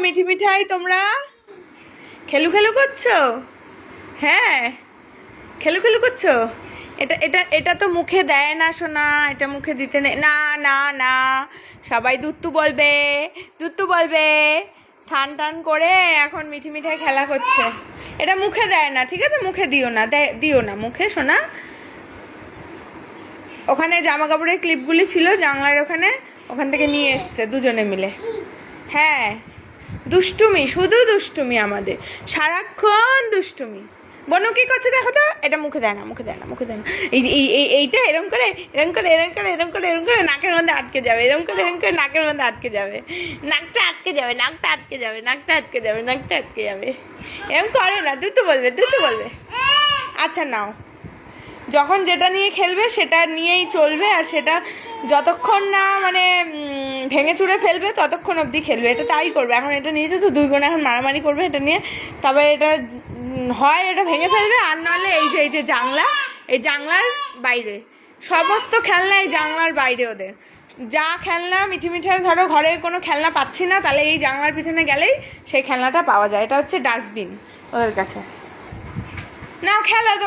মিঠি মিঠাই তোমরা খেলু খেলু করছো? হ্যাঁ, খেলু খেলু করছো। এটা এটা এটা তো মুখে দেয় না সোনা, এটা মুখে দিতে নেই। না না না, সবাই দুত্তু বলবে, দুত্তু বলবে। টান টান করে এখন মিঠি মিঠাই খেলা করছে। এটা মুখে দেয় না, ঠিক আছে? মুখে দিও না, দিও না মুখে সোনা। ওখানে জামা কাপড়ের ক্লিপগুলি ছিল জানলার ওখানে, ওখান থেকে নিয়ে এসছে দুজনে মিলে। হ্যাঁ, দুষ্টুমি, শুধু দুষ্টুমি আমাদের, সারাক্ষণ দুষ্টুমি। বনু কি করছে দেখো তো। এটা মুখে দেয় না, মুখে দেয় না, মুখে দেয় না। এইটা এরম করে এরম করে এরম করে এরম করে এরম করে নাকের মধ্যে আটকে যাবে, এরম করে এরম করে নাকের মধ্যে আটকে যাবে, নাকটা আটকে যাবে, নাকটা আটকে যাবে, নাকটা আটকে যাবে, নাকটা আটকে যাবে। এরম করে না, দ্রুত বলবে, দ্রুত বলবে। আচ্ছা নাও, যখন যেটা নিয়ে খেলবে সেটা নিয়েই চলবে, আর সেটা যতক্ষণ না মানে ভেঙে চুড়ে ফেলবে ততক্ষণ অবধি খেলবে। এটা তাই করবে। এখন এটা নিয়েছে তো দুই বোন এখন মারামারি করবে এটা নিয়ে। তবে এটা হয় এটা ভেঙে ফেলবে, আর নাহলে এই যে জানলা, এই জানলার বাইরে সমস্ত খেলনা এই জানলার বাইরে ওদের। যা খেলনা মিঠি মিঠাই, ধরো ঘরে কোনো খেলনা পাচ্ছি না, তাহলে এই জানলার পিছনে গেলেই সেই খেলনাটা পাওয়া যায়। এটা হচ্ছে ডাস্টবিন ওদের কাছে। নাও খেলো।